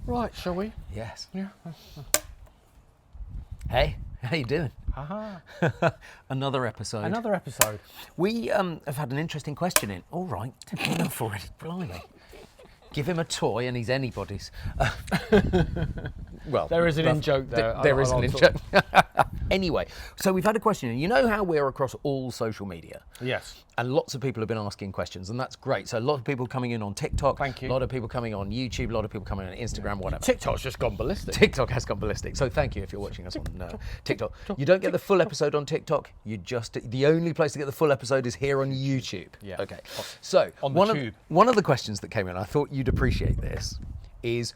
Right, shall we? Yes. Yeah. Hey, how you doing? Haha. Another episode. Another episode. We have had an interesting question in. All right, enough already. Blimey. Give him a toy and he's anybody's. Well, There is an in-joke there. There is an in-joke. Anyway, so we've had a question in. You know how we're across all social media? Yes. And lots of people have been asking questions, and that's great. So a lot of people coming in on TikTok. Thank you. A lot of people coming on YouTube. A lot of people coming on Instagram, whatever. TikTok's just gone ballistic. TikTok has gone ballistic. So thank you if you're watching us on TikTok. You don't get the full episode on TikTok. The only place to get the full episode is here on YouTube. Yeah. Okay. So On the tube. one of the questions that came in, I thought you'd appreciate this, is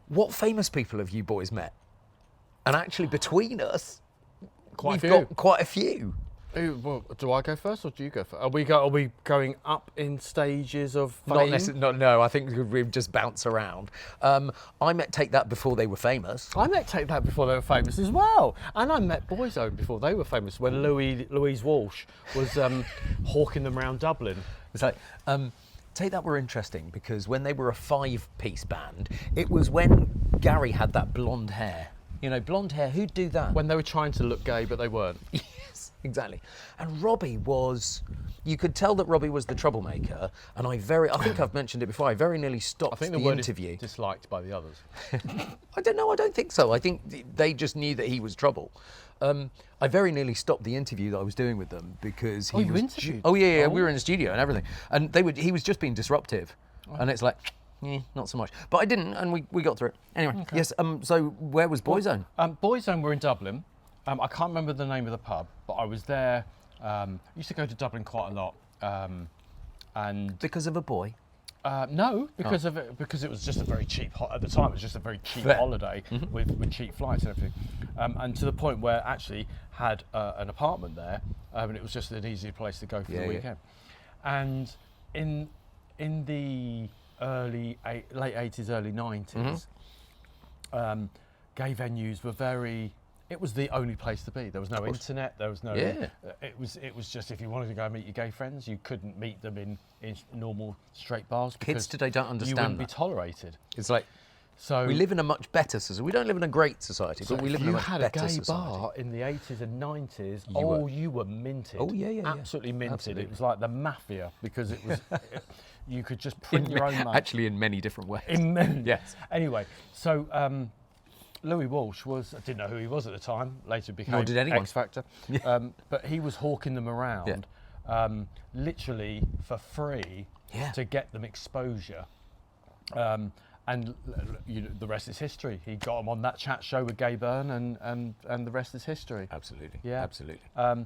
what famous people have you boys met? And actually, between us, we've got quite a few. Well, do I go first or do you go first? Are we going up in stages of fame? No, I think we just bounce around. I met Take That before they were famous. I met Take That before they were famous as well. And I met Boyzone before they were famous, when Louise Walsh was hawking them around Dublin. It's like, Take That were interesting because when they were a 5-piece band, it was when Gary had that blonde hair. You know, blonde hair, who'd do that? When they were trying to look gay, but they weren't. Yes, exactly. And Robbie was, you could tell that Robbie was the troublemaker, and I think I've mentioned it before, I very nearly stopped the interview. Is disliked by the others. I don't know, I don't think so. I think they just knew that he was trouble. I very nearly stopped the interview that I was doing with them because he you was... interviewed? Oh, yeah, we were in the studio and everything. And he was just being disruptive. And it's like... not so much. But I didn't, and we got through it. Anyway, okay. Yes, so where was Boyzone? Boyzone were in Dublin. I can't remember the name of the pub, but I was there. Used to go to Dublin quite a lot. And because of a boy? No, because it was just a very cheap, at the time it was just a very cheap holiday with cheap flights and everything. And to the point where I actually had an apartment there, and it was just an easy place to go for the weekend. And in the late 80s, early 90s, gay venues were it was the only place to be. There was no internet, there was no... Yeah. It was just, if you wanted to go and meet your gay friends, you couldn't meet them in normal straight bars. Kids today don't understand you wouldn't that. be tolerated. It's like, so we live in a much better society. We don't live in a great society, but we live in a much better society. If you had a gay bar in the 80s and 90s, you were minted. Oh, yeah. Absolutely minted. Absolutely. It was like the mafia, because it was... you could just print your own money. Actually, in many different ways. Yes. Anyway, so Louis Walsh I didn't know who he was at the time. Later became Nor did anyone. X Factor. Yeah. But he was hawking them around, literally for free, to get them exposure. And the rest is history. He got them on that chat show with Gay Byrne, and the rest is history. Absolutely. Yeah. Absolutely. Are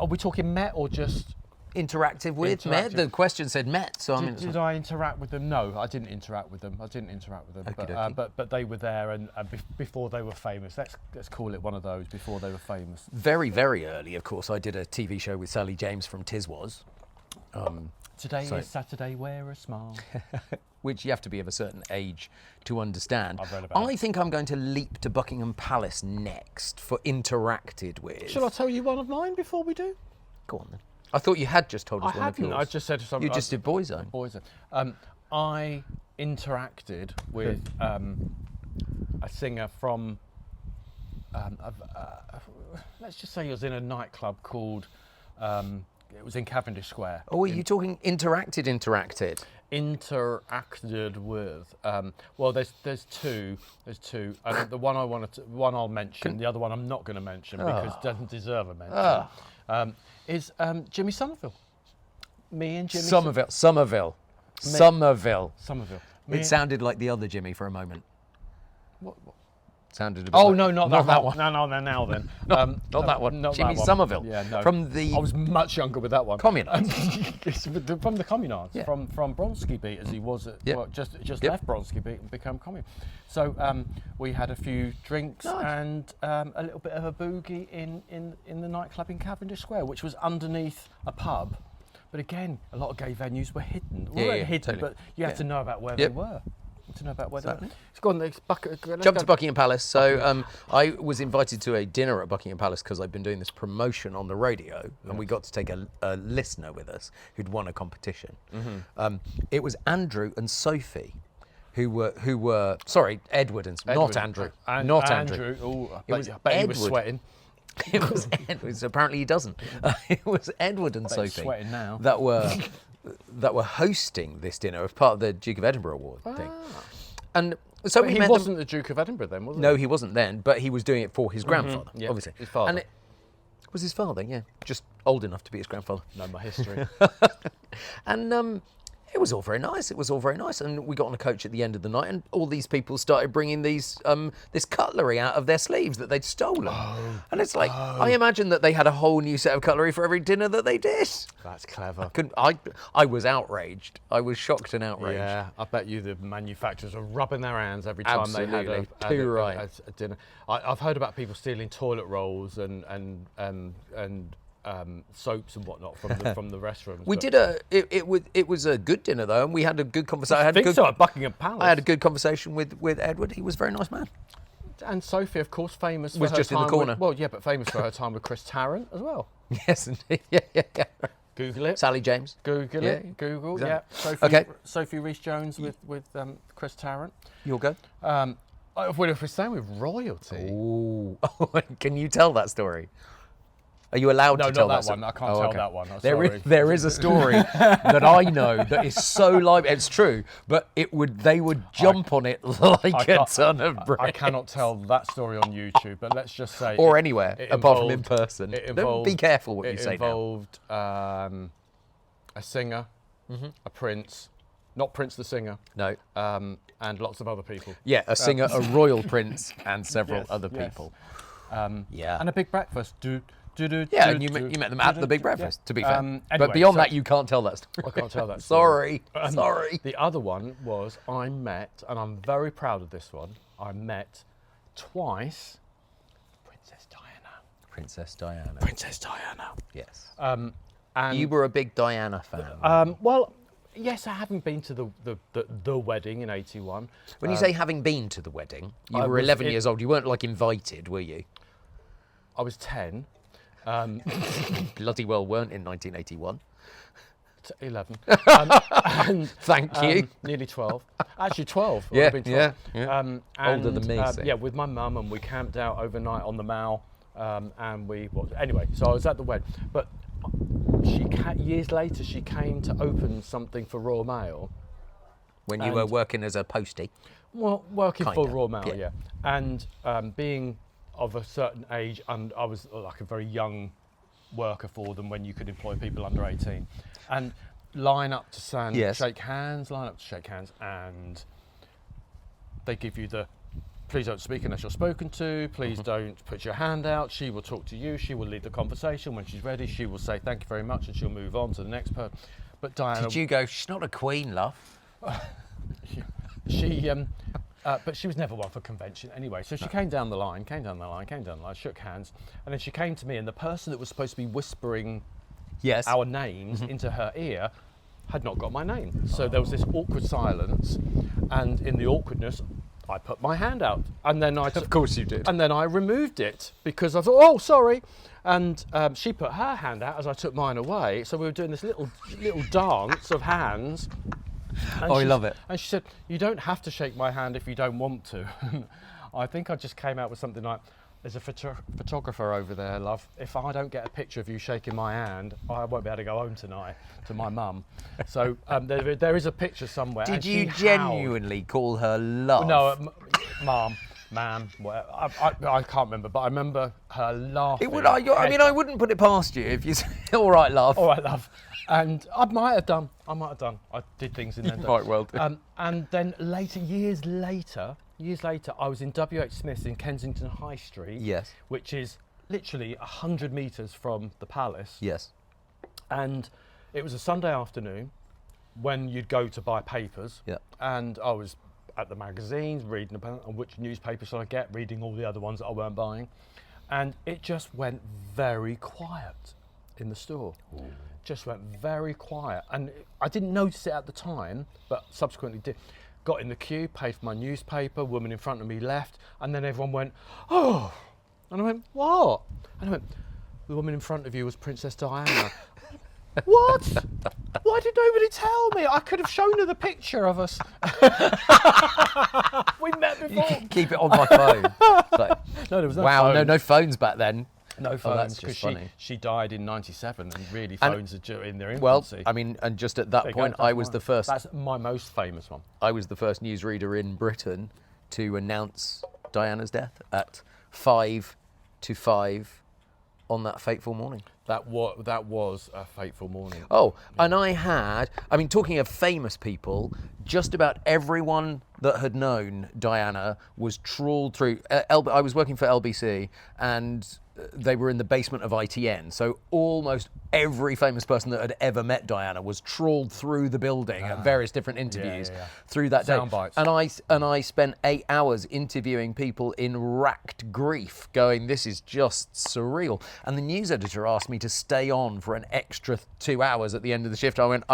we talking met or just... Interactive with met. The question said met, so did I interact with them? No, I didn't interact with them. But they were there, and before they were famous. Let's call it one of those, before they were famous. Very, very early, of course. I did a TV show with Sally James from Tiswas. Today is Saturday. Wear a smile. Which you have to be of a certain age to understand. I've read about it. I think I'm going to leap to Buckingham Palace next for interacted with. Shall I tell you one of mine before we do? Go on then. I thought you had just told us one of yours. I just said something. You just did Boyzone. Boyzone. I interacted with a singer from, let's just say he was in a nightclub called, it was in Cavendish Square. Oh, are you talking interacted? Interacted with. Well, there's two. And the one one I'll mention. The other one I'm not going to mention because it doesn't deserve a mention. Is Jimmy Somerville. Me and Jimmy Somerville. It sounded like the other Jimmy for a moment. What? Sounded a bit like, not that one. No, now then. Not that one. Jimmy Somerville. Yeah, no. I was much younger with that one. Communards. From the Communards. Yeah. From Bronski Beat, as he was just left Bronski Beat and become Communard. So we had a few drinks and a little bit of a boogie in the nightclub in Cavendish Square, which was underneath a pub. But again, a lot of gay venues were hidden. Totally. But you had to know about where they were. To know about where they were. Let's go on. Jump to Buckingham Palace. So I was invited to a dinner at Buckingham Palace because I'd been doing this promotion on the radio, and we got to take a listener with us who'd won a competition. It was Andrew and Sophie who were sorry, Edward and not Andrew, not Andrew. I bet he was sweating. It was Edward. Apparently he doesn't. It was Edward and Sophie sweating now. that were hosting this dinner as part of the Duke of Edinburgh Award thing. And so he wasn't the Duke of Edinburgh then, was he? No, he wasn't then, but he was doing it for his grandfather, obviously. His father. And it was his father, yeah, just old enough to be his grandfather. Know my history. And it was all very nice. It was all very nice. And we got on a coach at the end of the night, and all these people started bringing these this cutlery out of their sleeves that they'd stolen. And it's like, I imagine that they had a whole new set of cutlery for every dinner that they did. That's clever. I was outraged. I was shocked and outraged. Yeah, I bet you the manufacturers were rubbing their hands every time they had a dinner. I've heard about people stealing toilet rolls and soaps and whatnot from the restrooms. We did it was a good dinner though, and we had a good conversation. I think so at Buckingham Palace. I had a good conversation with Edward. He was a very nice man. And Sophie, of course, famous was for her just time in the corner. But famous for her time with Chris Tarrant as well. Yes, indeed. Yeah. Google it. Sally James. Google it. Google. Exactly. Yeah. Sophie Rhys-Jones with Chris Tarrant. You'll go. If we're staying with royalty. Ooh. Can you tell that story? Are you allowed to tell that? No, not that one. I can't tell that one. There is a story that I know that is so live. It's true, but they would jump on it like a ton of bread. I cannot tell that story on YouTube, but let's just say or anywhere apart from in person. Be careful what you say now. It involved a singer, a prince, not Prince the singer. No. And lots of other people. Yeah, a singer, a royal prince, and several other people. Yeah. And a big breakfast. Yeah, and you met them at the big breakfast, to be fair. Anyway, but beyond that, you can't tell that story. I can't tell that story. Sorry. The other one was I met, and I'm very proud of this one, I met twice Princess Diana. Princess Diana. Yes. And you were a big Diana fan. Well, yes, I haven't been to the wedding in '81. When you say having been to the wedding, you were 11 years old. You weren't like invited, were you? I was 10. Bloody well weren't in 1981. 11. Thank you. Nearly 12. Actually 12. Yeah, I've been 12. yeah. Older than me. Yeah, with my mum, and we camped out overnight on the Mall. Anyway, so I was at the wedding. But years later, she came to open something for Royal Mail. When you were working as a postie? Well, working Kinda, for Royal Mail, yeah. And being of a certain age, and I was like a very young worker for them when you could employ people under 18, and line up to shake hands, and they give you the please don't speak unless you're spoken to, please don't put your hand out, she will talk to you, she will lead the conversation, when she's ready she will say thank you very much and she'll move on to the next person. But Diana, did you go, she's not a queen, love? But she was never one for convention anyway. So she came down the line, shook hands, and then she came to me, and the person that was supposed to be whispering our names into her ear had not got my name. So there was this awkward silence, and in the awkwardness, I put my hand out, and then of course you did. And then I removed it because I thought, oh, sorry. And she put her hand out as I took mine away. So we were doing this little dance of hands. And I love it. And she said, you don't have to shake my hand if you don't want to. I think I just came out with something like, there's a photographer over there, love. If I don't get a picture of you shaking my hand, I won't be able to go home tonight to my mum. So there is a picture somewhere. Did you genuinely call her love? No, ma'am, I can't remember, but I remember her laughing. I wouldn't put it past you if you say, all right, love. All right, love. And I might have done. I did things in there. Quite well do. And then years later, I was in W.H. Smith's in Kensington High Street. Yes. Which is literally 100 metres from the palace. Yes. And it was a Sunday afternoon when you'd go to buy papers. Yeah. And I was at the magazines reading about which newspaper should I get, reading all the other ones that I weren't buying. And it just went very quiet in the store. Ooh. Just went very quiet, and I didn't notice it at the time, but subsequently did. Got in the queue, paid for my newspaper, woman in front of me left, and then everyone went, oh, and I went, what? And I went, the woman in front of you was Princess Diana. What? Why did nobody tell me? I could have shown her the picture of us. We met before. Keep it on my phone. So, No, there was no wow, phone. no phones back then. No Oh, phones, that's because just funny. she died in '97, and really phones are in their Well, infancy. I mean, and just at that There you go, point, that's I was mine. the first. That's my most famous one. I was the first newsreader in Britain to announce Diana's death at 5 to 5 on that fateful morning. That was a fateful morning. Oh, and I mean, talking of famous people, just about everyone that had known Diana was trawled through. I was working for LBC, and they were in the basement of ITN. So almost every famous person that had ever met Diana was trawled through the building at various different interviews through that day. Sound bites. And I spent 8 hours interviewing people in racked grief, going, "This is just surreal." And the news editor asked me to stay on for an extra 2 hours at the end of the shift. I went,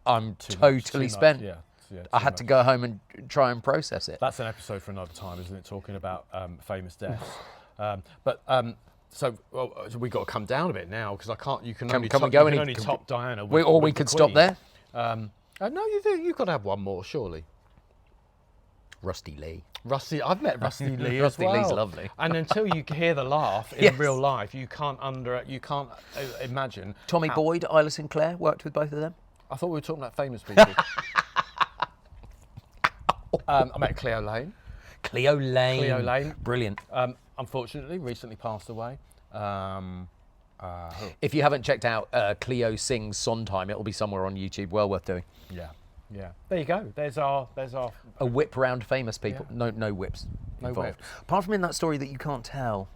I'm totally spent. Yeah, I had to go home and try and process it. That's an episode for another time, isn't it? Talking about famous deaths. So we got to come down a bit now, because I can't. You can only top Diana. We could stop there. No, you've got to have one more, surely. Rusty Lee. I've met Rusty Lee. Rusty as well. Lee's lovely. And until you hear the laugh in Yes. real life, you can't imagine. Tommy Boyd, Isla Sinclair, worked with both of them. I thought we were talking about famous people. I met Cleo Lane. Cleo Lane. Cleo Lane. Brilliant. Unfortunately, recently passed away. If you haven't checked out Cleo sings Sondheim, it'll be somewhere on YouTube. Well worth doing. Yeah. There you go. There's our. A whip round famous people. No whips. No involved. whips. Apart from in that story that you can't tell.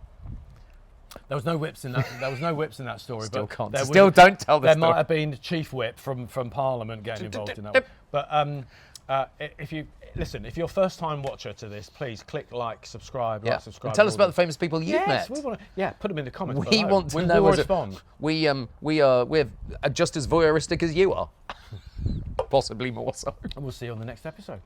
There was no whips in that. There was no whips in that story. Still but can't. there Still would- don't tell the There story. might have been Chief Whip from Parliament getting involved in that one. But if you're a first-time watcher to this, please click like, subscribe, Yeah. like, subscribe. And tell us all about the famous people you've Yes, met. we want to. Put them in the comments. We below. want to We know. will as a- respond. We're just as voyeuristic as you are. Possibly more so. And we'll see you on the next episode.